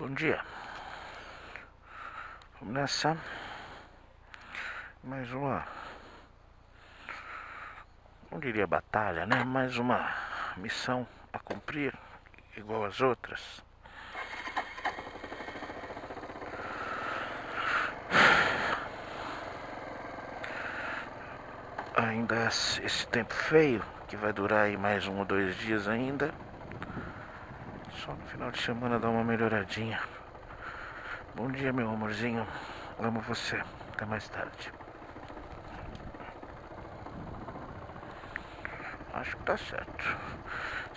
Bom dia. Vamos nessa. Mais uma. Não diria batalha, né? Mais uma missão a cumprir, igual as outras. Ainda esse tempo feio, que vai durar aí mais 1 ou 2 dias ainda. Só no final de semana dá uma melhoradinha. Bom dia, meu amorzinho. Amo você. Até mais tarde. Acho que tá certo.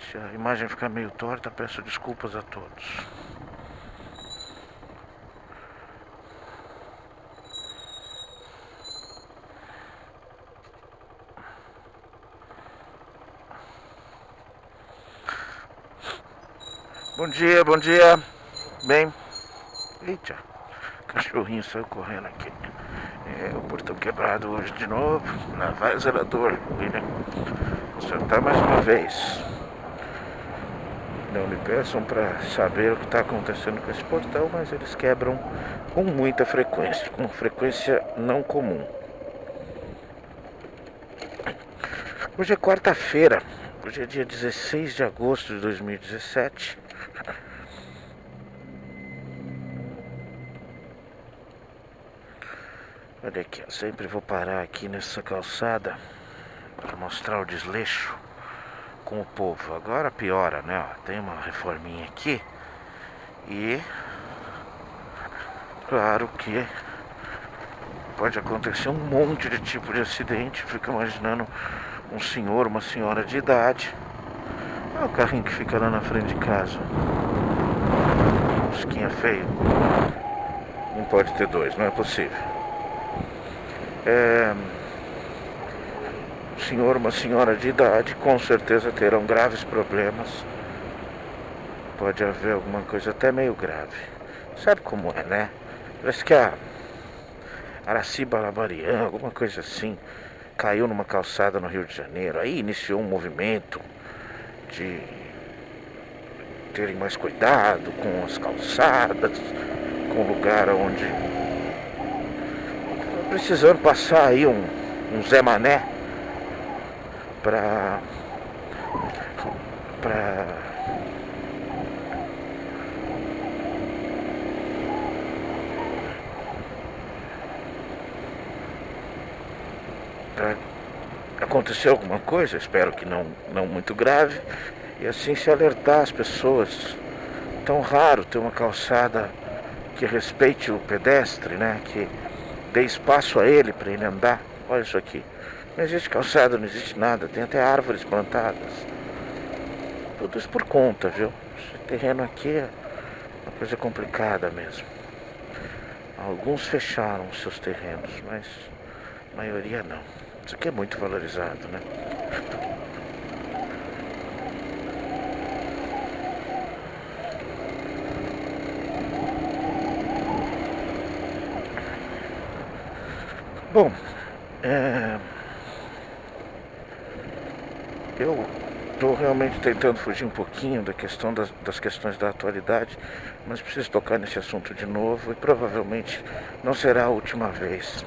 Se a imagem ficar meio torta, peço desculpas a todos. Bom dia, bom dia. Bem. Eita, cachorrinho saiu correndo aqui. O portão quebrado hoje de novo. Lá vai o zelador, William. Vou sentar mais uma vez. Não me peçam para saber o que está acontecendo com esse portão, mas eles quebram com muita frequência, com frequência não comum. Hoje é quarta-feira, hoje é dia 16 de agosto de 2017. Olha aqui, eu sempre vou parar aqui nessa calçada para mostrar o desleixo com o povo. Agora piora, né? Tem uma reforminha aqui e claro que pode acontecer um monte de tipo de acidente. Fica imaginando um senhor, uma senhora de idade. Olha o carrinho que fica lá na frente de casa. Mosquinha feio. Não pode ter dois, não é possível. Um senhor, uma senhora de idade com certeza terão graves problemas. Pode haver alguma coisa até meio grave. Sabe como é, né? Parece que a Araciba Labarian, alguma coisa assim, caiu numa calçada no Rio de Janeiro. Aí iniciou um movimento de terem mais cuidado com as calçadas, com o lugar onde precisando passar aí um Zé Mané pra acontecer alguma coisa, espero que não muito grave, e assim se alertar as pessoas. Tão raro ter uma calçada que respeite o pedestre, né? Que dê espaço a ele para ele andar. Olha isso aqui. Não existe calçada, não existe nada. Tem até árvores plantadas. Tudo isso por conta, viu? Esse terreno aqui é uma coisa complicada mesmo. Alguns fecharam os seus terrenos, mas a maioria não. Isso aqui é muito valorizado, né? Bom, eu estou realmente tentando fugir um pouquinho da questão das questões da atualidade, mas preciso tocar nesse assunto de novo e provavelmente não será a última vez.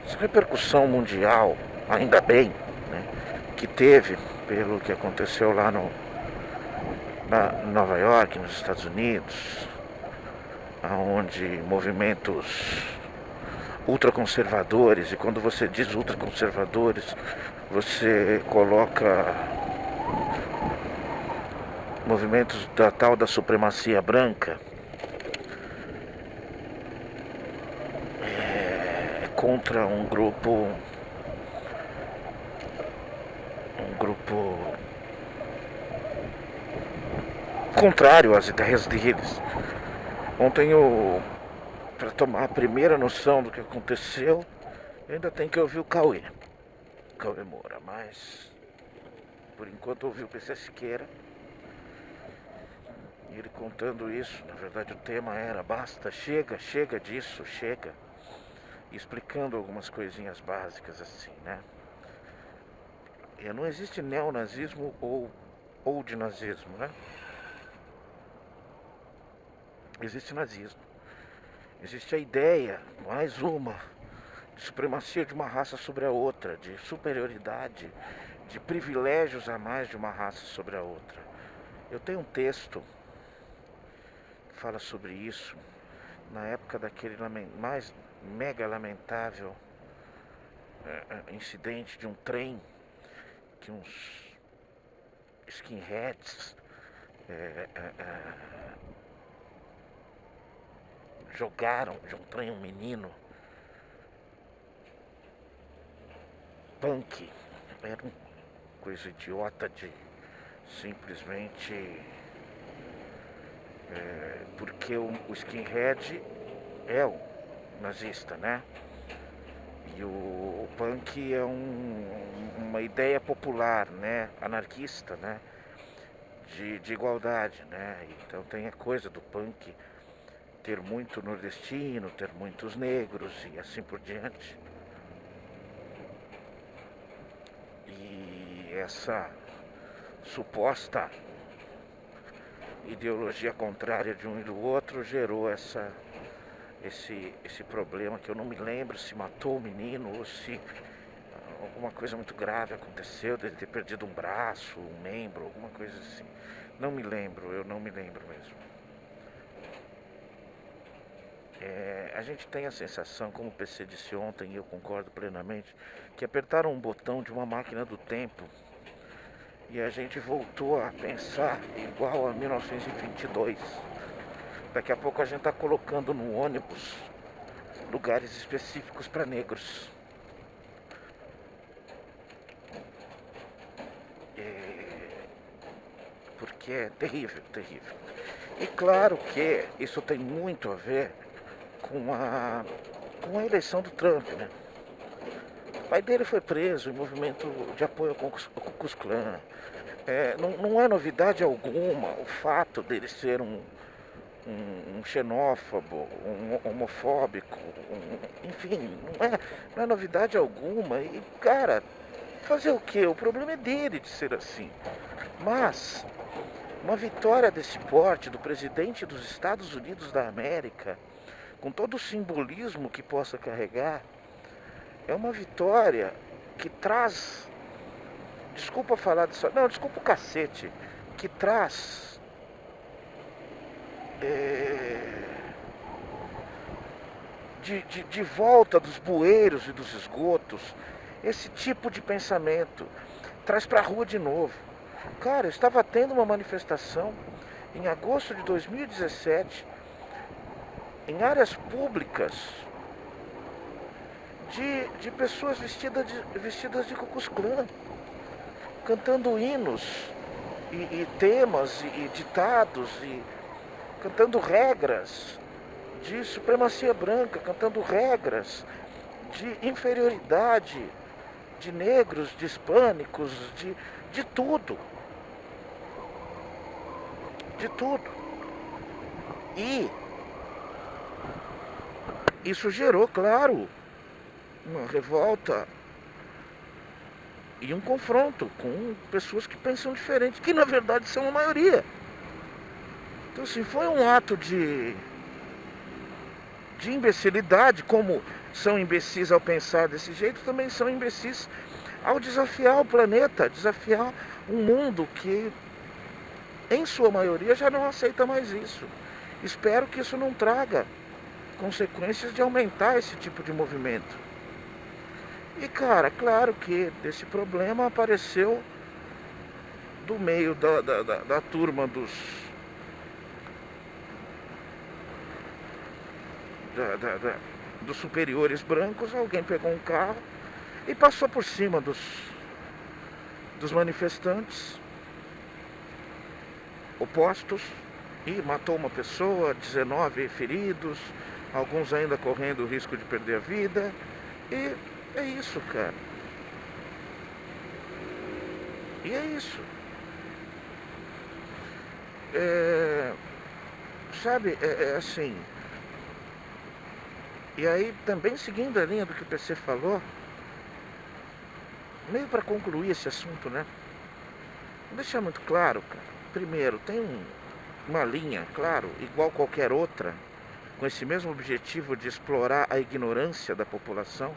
Essa repercussão mundial, ainda bem, né, que teve pelo que aconteceu lá na Nova York, nos Estados Unidos, onde movimentos ultraconservadores, e quando você diz ultraconservadores, você coloca movimentos da tal da supremacia branca, contra um grupo contrário às ideias deles. Ontem para tomar a primeira noção do que aconteceu, eu ainda tenho que ouvir o Cauê Moura, mas por enquanto ouvi o PC Siqueira, e ele contando isso. Na verdade o tema era basta, chega disso, chega, e explicando algumas coisinhas básicas assim, né? Não existe neonazismo ou de nazismo, né? existe nazismo. Existe a ideia, mais uma, de supremacia de uma raça sobre a outra, de superioridade, de privilégios a mais de uma raça sobre a outra. Eu tenho um texto que fala sobre isso, na época daquele mais mega lamentável incidente de um trem que uns skinheads jogaram de um trem um menino punk. Era uma coisa idiota de simplesmente porque o skinhead é o nazista, né? E o punk é uma ideia popular, né? Anarquista, né? De igualdade, né? Então tem a coisa do punk ter muito nordestino, ter muitos negros e assim por diante. E essa suposta ideologia contrária de um e do outro gerou esse problema que eu não me lembro se matou o menino ou se alguma coisa muito grave aconteceu, dele ter perdido um braço, um membro, alguma coisa assim. Não me lembro, eu não me lembro mesmo. A gente tem a sensação, como o PC disse ontem, e eu concordo plenamente, que apertaram um botão de uma máquina do tempo e a gente voltou a pensar igual a 1922. Daqui a pouco a gente está colocando no ônibus lugares específicos para negros. Porque é terrível, terrível. E claro que isso tem muito a ver com a eleição do Trump, né? O pai dele foi preso em movimento de apoio ao Ku Klux Klan. Não é novidade alguma o fato dele ser um xenófobo, um homofóbico, enfim, não é novidade alguma. E, cara, fazer o quê? O problema é dele de ser assim. Mas uma vitória desse porte do presidente dos Estados Unidos da América, com todo o simbolismo que possa carregar, é uma vitória que traz, desculpa falar disso, não, desculpa o cacete, que traz de volta dos bueiros e dos esgotos esse tipo de pensamento, traz para a rua de novo. Cara, eu estava tendo uma manifestação em agosto de 2017 em áreas públicas de pessoas vestidas de Ku Klux Klan, cantando hinos e temas e ditados e cantando regras de supremacia branca, cantando regras de inferioridade de negros, de hispânicos, de tudo. De tudo. E isso gerou, claro, uma revolta e um confronto com pessoas que pensam diferente, que na verdade são a maioria. Então, assim, foi um ato de imbecilidade, como são imbecis ao pensar desse jeito, também são imbecis ao desafiar o planeta, desafiar um mundo que, em sua maioria, já não aceita mais isso. Espero que isso não traga consequências de aumentar esse tipo de movimento. E, cara, claro que esse problema apareceu do meio da turma dos superiores brancos. Alguém pegou um carro e passou por cima dos manifestantes opostos e matou uma pessoa, 19 feridos, alguns ainda correndo o risco de perder a vida. E é isso, cara. E é isso. Sabe, assim. E aí, também seguindo a linha do que o PC falou, meio para concluir esse assunto, né? Vou deixar muito claro, cara. Primeiro, tem uma linha, claro, igual qualquer outra, com esse mesmo objetivo de explorar a ignorância da população,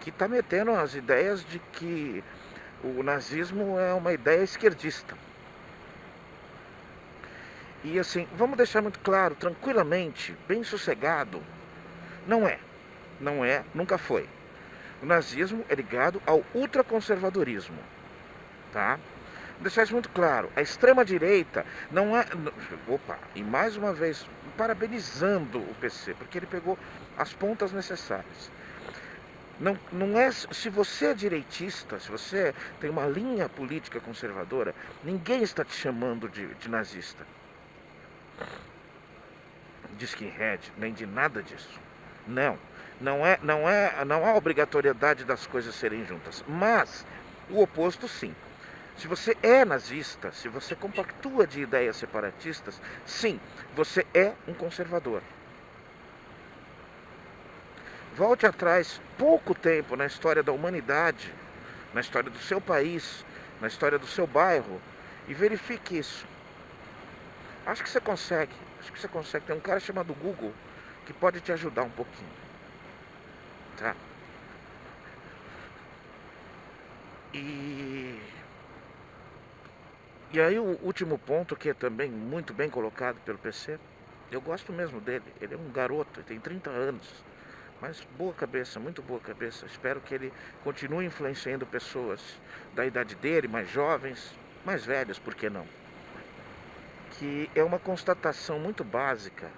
que está metendo as ideias de que o nazismo é uma ideia esquerdista. E assim, vamos deixar muito claro, tranquilamente, bem sossegado, não é, nunca foi. O nazismo é ligado ao ultraconservadorismo, tá? Vou deixar isso muito claro, a extrema-direita não é... Opa, e mais uma vez, parabenizando o PC, porque ele pegou as pontas necessárias. Não é, se você é direitista, se você tem uma linha política conservadora, ninguém está te chamando de nazista, de skinhead, nem de nada disso. Não há obrigatoriedade das coisas serem juntas, mas o oposto sim. Se você é nazista, se você compactua de ideias separatistas, sim, você é um conservador. Volte atrás pouco tempo na história da humanidade, na história do seu país, na história do seu bairro e verifique isso. Acho que você consegue. Tem um cara chamado Google que pode te ajudar um pouquinho. Tá? E aí o último ponto, que é também muito bem colocado pelo PC, eu gosto mesmo dele. Ele é um garoto, ele tem 30 anos. Mas boa cabeça, muito boa cabeça. Espero que ele continue influenciando pessoas da idade dele, mais jovens, mais velhos, por que não? Que é uma constatação muito básica.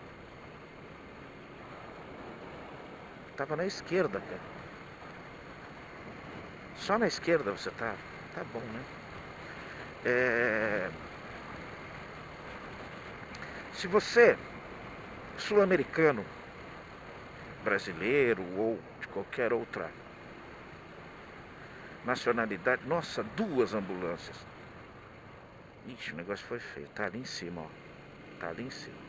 Tava na esquerda, cara. Só na esquerda você tá? Tá bom, né? Se você, sul-americano, brasileiro ou de qualquer outra nacionalidade, nossa, 2 ambulâncias. Ixi, o negócio foi feio. Tá ali em cima, ó. Tá ali em cima.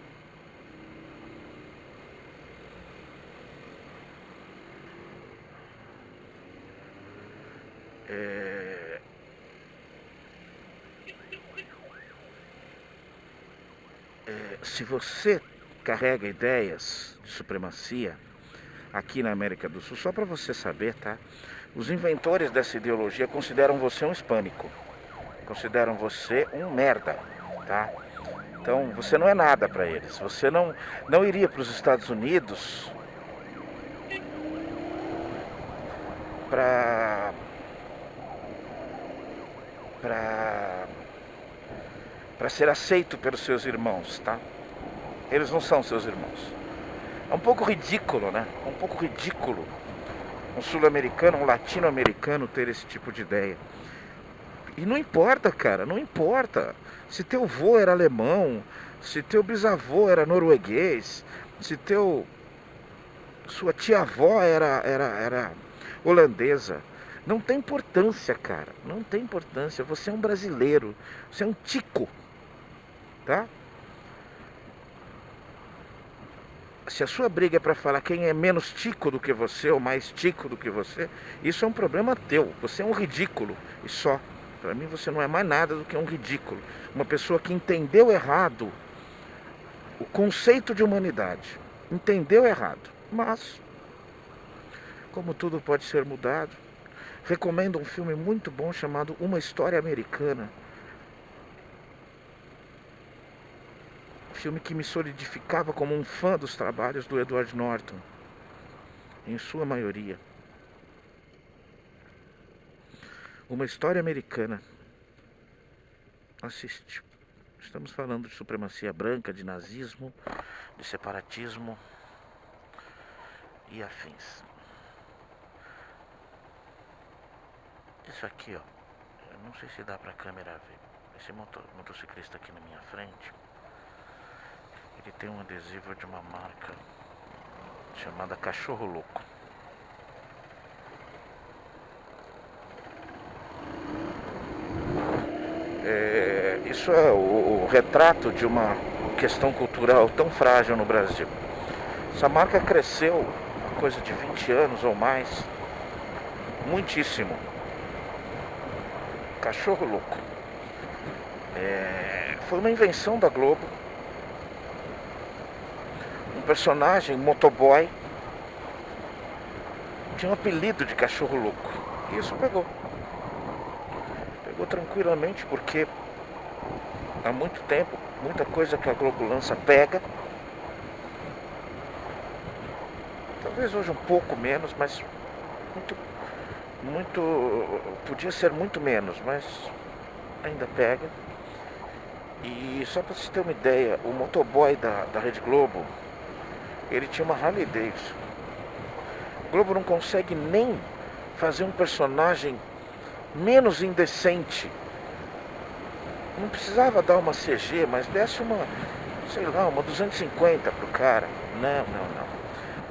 Se você carrega ideias de supremacia aqui na América do Sul, só para você saber, tá? Os inventores dessa ideologia consideram você um hispânico. Consideram você um merda, tá? Então, você não é nada para eles. Você não iria para os Estados Unidos para ser aceito pelos seus irmãos, tá? Eles não são seus irmãos. É um pouco ridículo, né? É um pouco ridículo um sul-americano, um latino-americano ter esse tipo de ideia. E não importa, cara, não importa. Se teu avô era alemão, se teu bisavô era norueguês, se sua tia-avó era holandesa. Não tem importância, cara. Não tem importância. Você é um brasileiro. Você é um tico. Tá? Se a sua briga é para falar quem é menos tico do que você ou mais tico do que você, isso é um problema teu. Você é um ridículo e só. Para mim você não é mais nada do que um ridículo. Uma pessoa que entendeu errado o conceito de humanidade. Entendeu errado. Mas, como tudo pode ser mudado, recomendo um filme muito bom chamado Uma História Americana. Filme que me solidificava como um fã dos trabalhos do Edward Norton, em sua maioria. Uma História Americana. Assiste. Estamos falando de supremacia branca, de nazismo, de separatismo e afins. Isso aqui, ó, eu não sei se dá pra câmera ver. Esse motociclista aqui na minha frente, ele tem um adesivo de uma marca chamada Cachorro Louco. Isso é o retrato de uma questão cultural tão frágil no Brasil. Essa marca cresceu coisa de 20 anos ou mais, muitíssimo. Cachorro Louco. Foi uma invenção da Globo personagem, motoboy, tinha um apelido de cachorro louco. E isso pegou. Pegou tranquilamente, porque há muito tempo, muita coisa que a Globo lança pega. Talvez hoje um pouco menos, mas podia ser muito menos, mas ainda pega. E só para você ter uma ideia, o motoboy da Rede Globo, ele tinha uma Harley Davidson. A Globo não consegue nem fazer um personagem menos indecente. Não precisava dar uma CG, mas desse uma 250 pro cara. Não.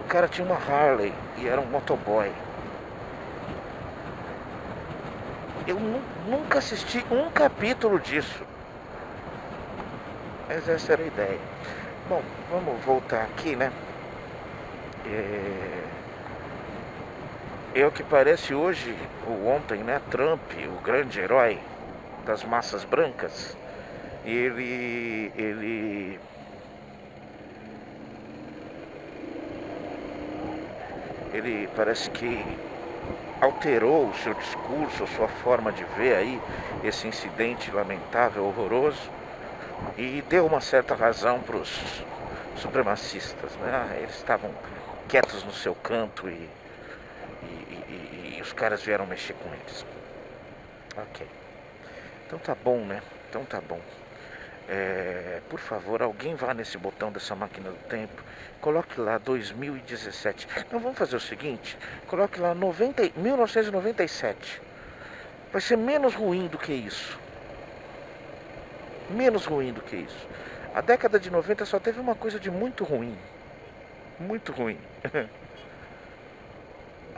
O cara tinha uma Harley e era um motoboy. Eu nunca assisti um capítulo disso. Mas essa era a ideia. Bom, vamos voltar aqui, né? É o que parece hoje, ou ontem, né? Trump, o grande herói das massas brancas. Ele parece que alterou o seu discurso, a sua forma de ver aí esse incidente lamentável, horroroso, e deu uma certa razão para os supremacistas, né? Eles estavam quietos no seu canto e os caras vieram mexer com eles. Ok. Então tá bom, né? Então tá bom. Por favor, alguém vá nesse botão dessa máquina do tempo, coloque lá 2017. Não, vamos fazer o seguinte, coloque lá 1997. Vai ser menos ruim do que isso. Menos ruim do que isso. A década de 90 só teve uma coisa de muito ruim. Muito ruim.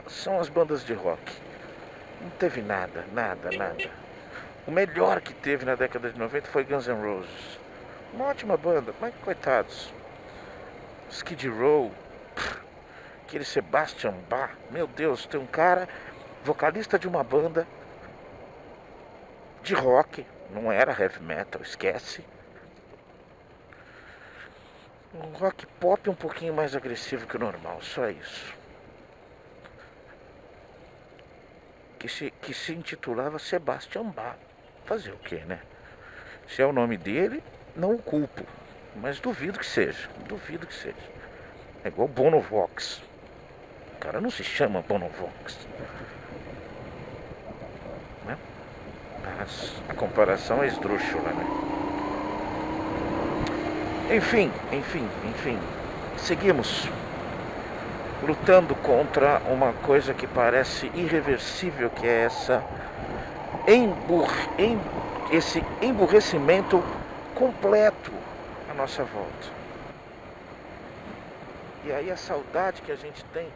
São as bandas de rock. Não teve nada. O melhor que teve na década de 90 foi Guns N' Roses. Uma ótima banda, mas coitados. Skid Row, aquele Sebastian Bach. Meu Deus, tem um cara, vocalista de uma banda de rock, não era heavy metal, esquece. Um rock pop um pouquinho mais agressivo que o normal, só isso. Que se intitulava Sebastian Bach. Fazer o que, né? Se é o nome dele, não o culpo. Mas duvido que seja. É igual Bono Vox. O cara não se chama Bono Vox. Né? Mas a comparação é esdrúxula, né? Enfim. Seguimos lutando contra uma coisa que parece irreversível, que é esse emburrecimento completo à nossa volta. E aí a saudade que a gente tem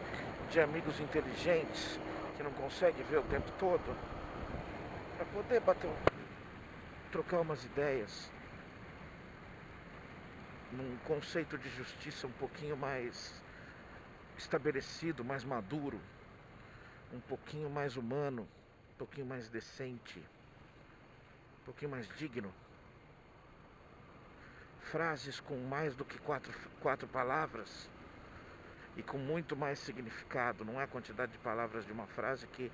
de amigos inteligentes que não consegue ver o tempo todo, para poder trocar umas ideias num conceito de justiça um pouquinho mais estabelecido, mais maduro, um pouquinho mais humano, um pouquinho mais decente, um pouquinho mais digno. Frases com mais do que quatro palavras e com muito mais significado. Não é a quantidade de palavras de uma frase que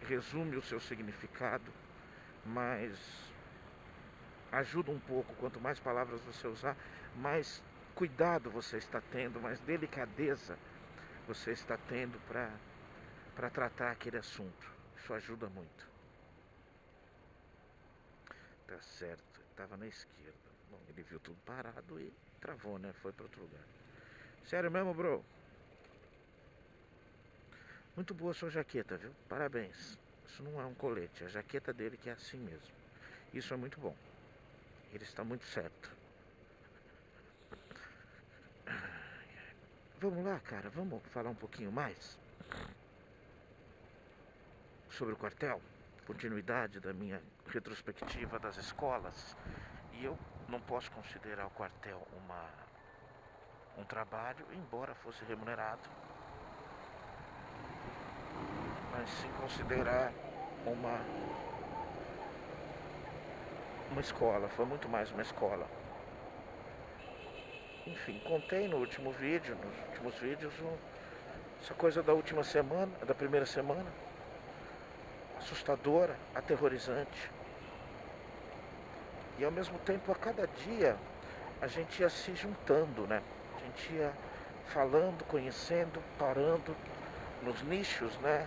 resume o seu significado, mas ajuda um pouco. Quanto mais palavras você usar, mais cuidado você está tendo, mais delicadeza você está tendo para tratar aquele assunto. Isso ajuda muito. Tá certo, estava na esquerda. Bom, ele viu tudo parado e travou, né? Foi para outro lugar. Sério mesmo, bro? Muito boa a sua jaqueta, viu? Parabéns. Isso não é um colete, é a jaqueta dele que é assim mesmo. Isso é muito bom. Ele está muito certo. Vamos lá, cara, vamos falar um pouquinho mais sobre o quartel, continuidade da minha retrospectiva das escolas. E eu não posso considerar o quartel um trabalho, embora fosse remunerado, mas sim considerar uma escola. Foi muito mais uma escola. enfim, contei no último vídeo, nos últimos vídeos, essa coisa da última semana, da primeira semana, assustadora, aterrorizante. E ao mesmo tempo, a cada dia, a gente ia se juntando, né? A gente ia falando, conhecendo, parando nos nichos, né?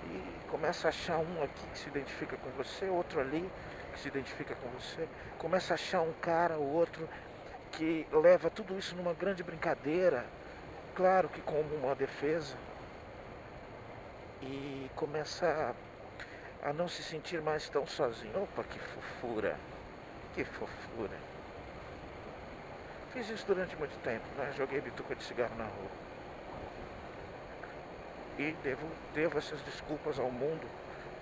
E começa a achar um aqui que se identifica com você, outro ali que se identifica com você. Começa a achar um cara, o outro, que leva tudo isso numa grande brincadeira, claro que como uma defesa. E começa a não se sentir mais tão sozinho. Opa, que fofura! Que fofura! Fiz isso durante muito tempo, né? Joguei bituca de cigarro na rua. E devo essas desculpas ao mundo,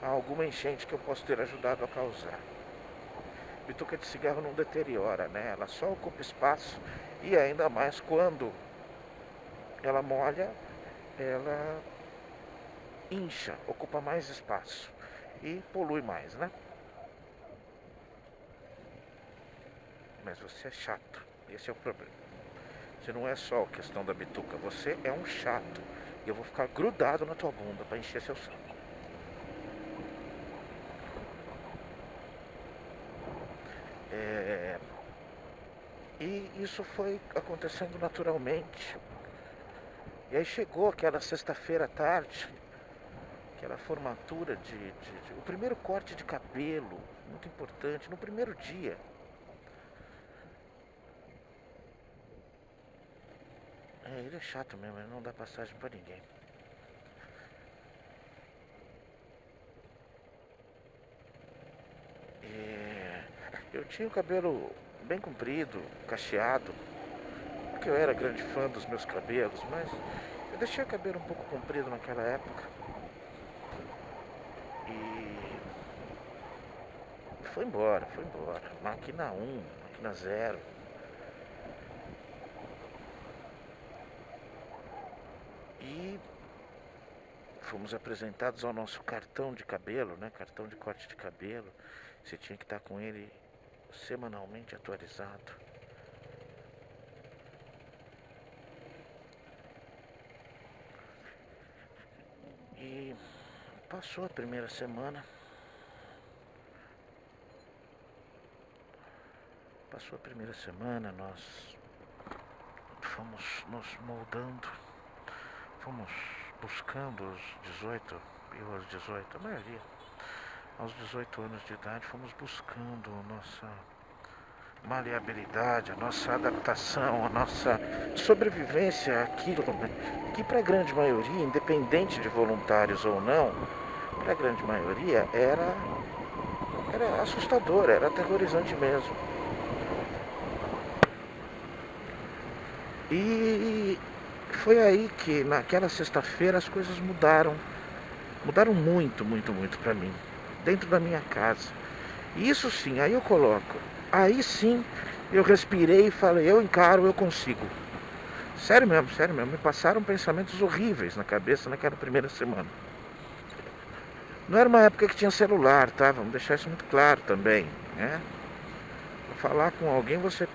a alguma enchente que eu posso ter ajudado a causar. Bituca de cigarro não deteriora, né? Ela só ocupa espaço e ainda mais quando ela molha, ela incha, ocupa mais espaço e polui mais, né? Mas você é chato, esse é o problema. Você não é só a questão da bituca, você é um chato. E eu vou ficar grudado na tua bunda pra encher seu saco. E isso foi acontecendo naturalmente. E aí chegou aquela sexta-feira à tarde, aquela formatura o primeiro corte de cabelo, muito importante, no primeiro dia. Ele é chato mesmo, ele não dá passagem pra ninguém. Eu tinha o cabelo bem comprido, cacheado, porque eu era grande fã dos meus cabelos, mas eu deixei o cabelo um pouco comprido naquela época. E foi embora. Máquina 1, máquina 0. E fomos apresentados ao nosso cartão de cabelo, né? Cartão de corte de cabelo. Você tinha que estar com ele semanalmente atualizado. E passou a primeira semana. Nós fomos nos moldando, fomos buscando os 18, eu aos 18, a maioria, aos 18 anos de idade, fomos buscando a nossa maleabilidade, a nossa adaptação, a nossa sobrevivência àquilo, né? Que para a grande maioria, independente de voluntários ou não, para a grande maioria era assustador, era aterrorizante mesmo. E foi aí que naquela sexta-feira as coisas mudaram muito para mim, dentro da minha casa. E isso sim, aí sim eu respirei e falei, eu encaro, eu consigo. Sério mesmo, me passaram pensamentos horríveis na cabeça naquela primeira semana. Não era uma época que tinha celular, tá? Vamos deixar isso muito claro também, né? Pra falar com alguém você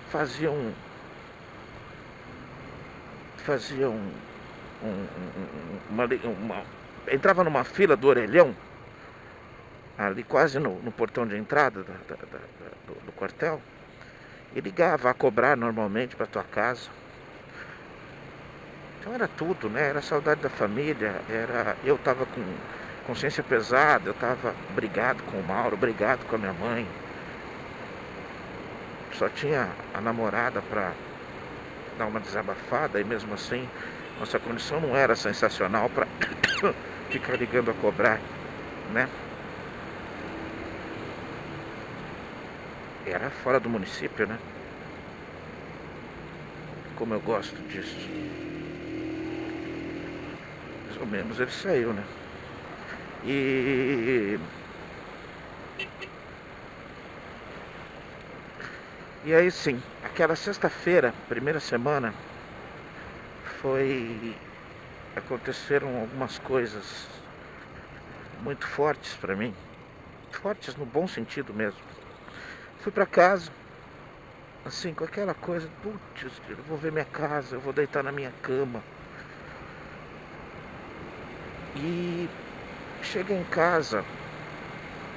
entrava numa fila do orelhão, ali quase no portão de entrada do quartel, e ligava a cobrar normalmente para tua casa. Então era tudo, né? Era saudade da família, eu tava com consciência pesada, eu tava brigado com o Mauro, brigado com a minha mãe. Só tinha a namorada para dar uma desabafada, e mesmo assim nossa condição não era sensacional para ficar ligando a cobrar, né? Era fora do município, né? Como eu gosto disso. Mais ou menos ele saiu, né? E aí sim, aquela sexta-feira, primeira semana, aconteceram algumas coisas muito fortes para mim. Fortes no bom sentido mesmo. Fui para casa, assim, com aquela coisa, putz, eu vou ver minha casa, eu vou deitar na minha cama. E cheguei em casa,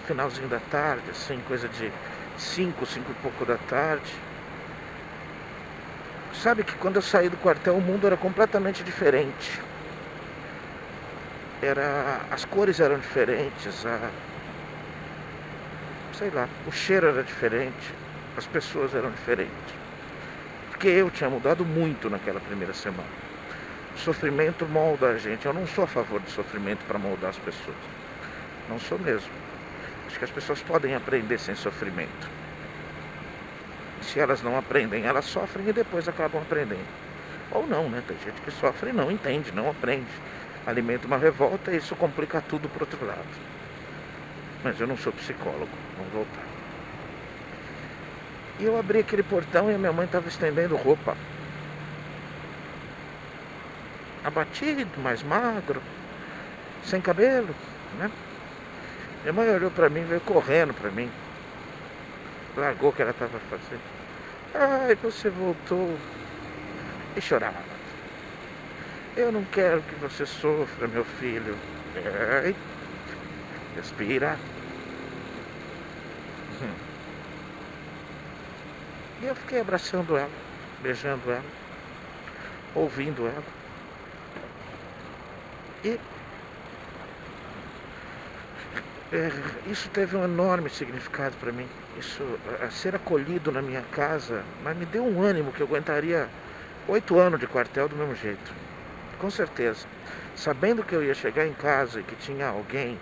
finalzinho da tarde, assim, coisa de 5 e pouco da tarde. Sabe que quando eu saí do quartel o mundo era completamente diferente. As cores eram diferentes, sei lá, o cheiro era diferente, as pessoas eram diferentes. Porque eu tinha mudado muito naquela primeira semana. O sofrimento molda a gente. Eu não sou a favor do sofrimento para moldar as pessoas. Não sou mesmo. Acho que as pessoas podem aprender sem sofrimento. Se elas não aprendem, elas sofrem e depois acabam aprendendo. Ou não, né? Tem gente que sofre e não entende, não aprende. Alimenta uma revolta e isso complica tudo pro outro lado. Mas eu não sou psicólogo, vamos voltar. E eu abri aquele portão e a minha mãe estava estendendo roupa. Abatido, mais magro, sem cabelo, né? Minha mãe olhou pra mim, veio correndo pra mim. Largou o que ela estava fazendo. Ai, você voltou. E chorava. Eu não quero que você sofra, meu filho. Ai, respira. E eu fiquei abraçando ela, beijando ela, ouvindo ela. E isso teve um enorme significado para mim. Isso, ser acolhido na minha casa, mas me deu um ânimo que eu aguentaria 8 anos de quartel do mesmo jeito. Com certeza. Sabendo que eu ia chegar em casa e que tinha alguém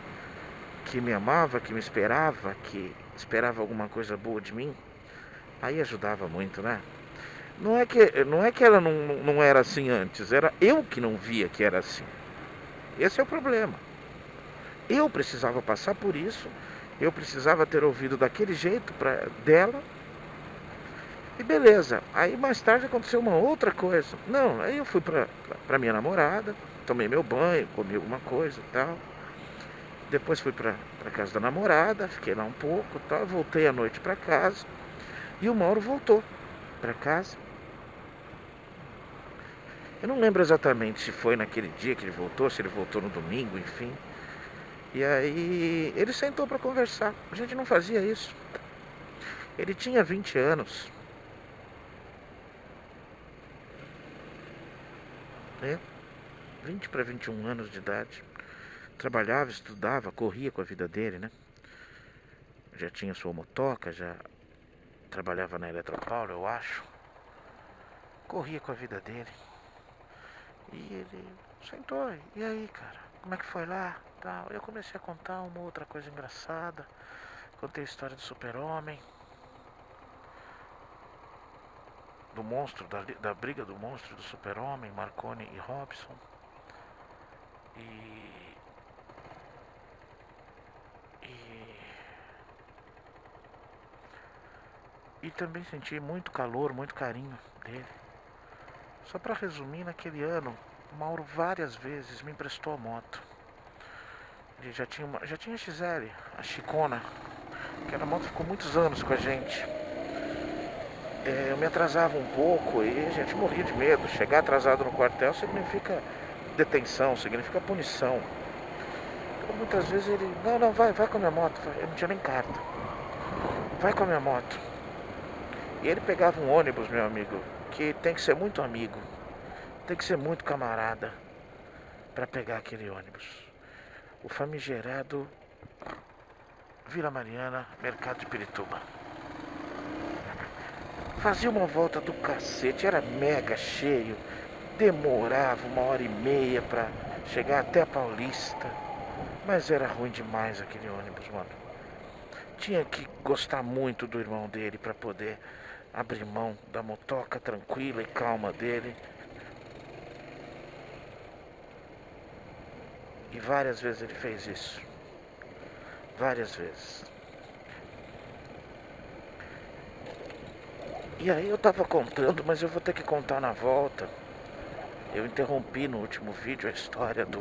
que me amava, que me esperava, que esperava alguma coisa boa de mim, aí ajudava muito, né? Não é que ela não era assim antes, era eu que não via que era assim. Esse é o problema. Eu precisava passar por isso, eu precisava ter ouvido daquele jeito dela, e beleza. Aí mais tarde aconteceu uma outra coisa. Não, aí eu fui pra minha namorada, tomei meu banho, comi alguma coisa e tal. Depois fui pra casa da namorada, fiquei lá um pouco e tal, voltei à noite pra casa, e o Mauro voltou pra casa. Eu não lembro exatamente se foi naquele dia que ele voltou, se ele voltou no domingo, enfim. E aí ele sentou para conversar. A gente não fazia isso. Ele tinha 20 anos. Né? 20 para 21 anos de idade. Trabalhava, estudava, corria com a vida dele, né? Já tinha sua motoca, já trabalhava na Eletropaulo, eu acho. Corria com a vida dele. E ele sentou. E aí, cara, como é que foi lá? Tal. Eu comecei a contar uma outra coisa engraçada. Contei a história do super-homem. Do monstro, da briga do monstro do super-homem, Marconi e Robson. E também senti muito calor, muito carinho dele. Só para resumir, naquele ano, o Mauro várias vezes me emprestou a moto. Ele já tinha a XL, a Chicona. Aquela moto ficou muitos anos com a gente. Eu me atrasava um pouco e a gente morria de medo. Chegar atrasado no quartel significa detenção, significa punição. Então muitas vezes ele, não, vai com a minha moto. Eu não tinha nem carta. Vai com a minha moto. E ele pegava um ônibus, meu amigo, que tem que ser muito amigo, tem que ser muito camarada para pegar aquele ônibus. O famigerado Vila Mariana, Mercado de Pirituba. Fazia uma volta do cacete, era mega cheio, demorava 1h30 para chegar até a Paulista, mas era ruim demais aquele ônibus, mano. Tinha que gostar muito do irmão dele para poder abrir mão da motoca tranquila e calma dele. E várias vezes ele fez isso. Várias vezes. E aí eu tava contando, mas eu vou ter que contar na volta. Eu interrompi no último vídeo a história do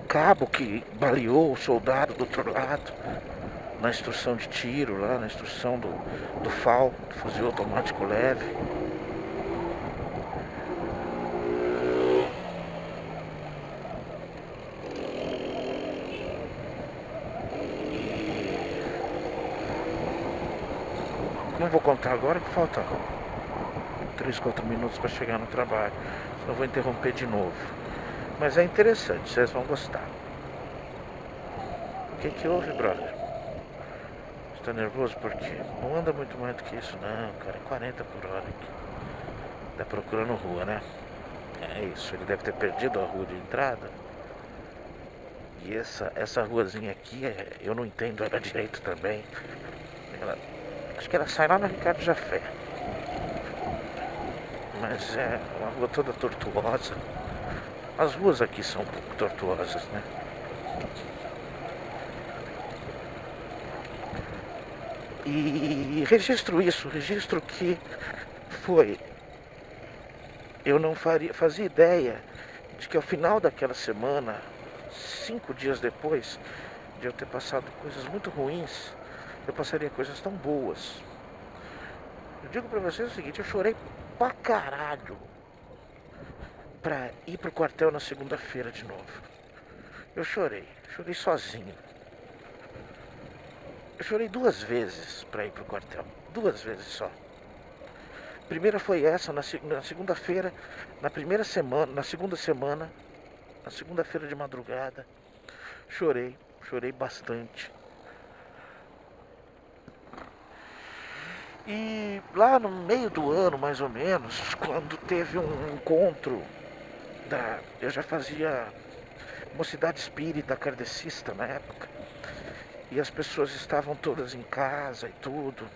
cabo que baleou o soldado do outro lado. na instrução de tiro, lá na instrução do FAL, do fuzil automático leve. Não vou contar agora que falta 3, 4 minutos para chegar no trabalho, senão eu vou interromper de novo. Mas é interessante, vocês vão gostar. O que houve, brother? Você tá nervoso por quê? Não anda muito mais do que isso não, cara. 40 por hora aqui. Tá procurando rua, né? É isso, ele deve ter perdido a rua de entrada. E essa ruazinha aqui, eu não entendo ela direito também. Acho que ela sai lá na Ricardo Jafé. Mas é uma rua toda tortuosa. As ruas aqui são um pouco tortuosas, né? E registro isso, registro que foi. Eu não fazia ideia de que ao final daquela semana, 5 dias depois de eu ter passado coisas muito ruins, eu passaria coisas tão boas. Eu digo pra vocês o seguinte, eu chorei pra caralho pra ir pro quartel na segunda-feira de novo. Eu chorei sozinho. Eu chorei 2 vezes pra ir pro quartel, 2 vezes só. A primeira foi essa, na segunda-feira, na primeira semana, na segunda semana, na segunda-feira de madrugada. Chorei bastante. E lá no meio do ano, mais ou menos, quando teve um encontro eu já fazia mocidade espírita kardecista na época. E as pessoas estavam todas em casa e tudo.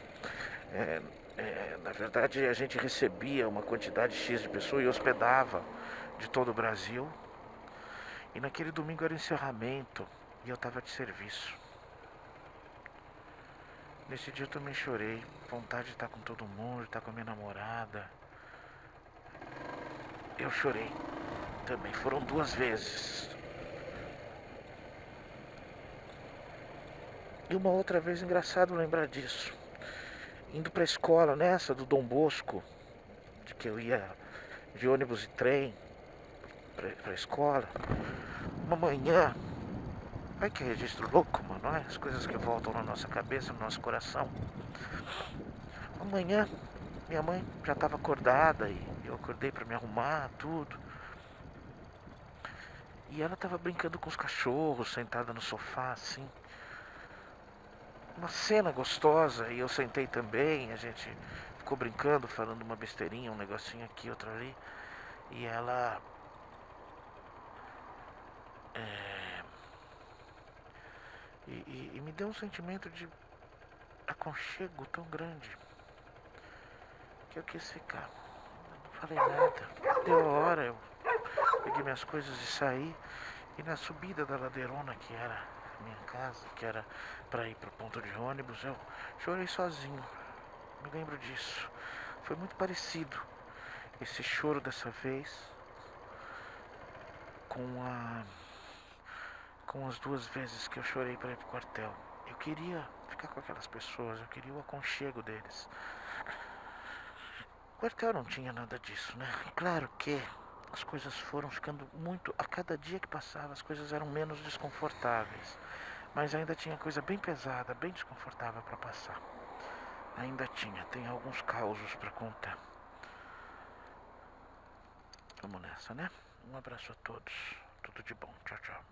Na verdade, a gente recebia uma quantidade X de pessoas e hospedava de todo o Brasil. E naquele domingo era encerramento e eu estava de serviço. Nesse dia eu também chorei, vontade de estar com todo mundo, de estar com a minha namorada. Eu chorei também, foram 2 vezes. E uma outra vez, engraçado lembrar disso. Indo pra escola, nessa do Dom Bosco, de que eu ia de ônibus e trem pra escola. Uma manhã, ai que registro louco, mano, olha as coisas que voltam na nossa cabeça, no nosso coração. Uma manhã, minha mãe já estava acordada e eu acordei pra me arrumar, tudo. E ela estava brincando com os cachorros, sentada no sofá, assim. Uma cena gostosa, e eu sentei também, a gente ficou brincando, falando uma besteirinha, um negocinho aqui, outro ali. E ela... E me deu um sentimento de aconchego tão grande que eu quis ficar. Não falei nada. Deu a hora, eu peguei minhas coisas e saí. E na subida da ladeirona, que era minha casa, que era para ir pro ponto de ônibus, eu chorei sozinho. Me lembro disso. Foi muito parecido esse choro dessa vez com as 2 vezes que eu chorei para ir pro quartel. Eu queria ficar com aquelas pessoas, eu queria o aconchego deles. O quartel não tinha nada disso, né? Claro que as coisas foram ficando muito... A cada dia que passava, as coisas eram menos desconfortáveis. Mas ainda tinha coisa bem pesada, bem desconfortável para passar. Ainda tinha, tem alguns causos para contar. Vamos nessa, né? Um abraço a todos. Tudo de bom. Tchau, tchau.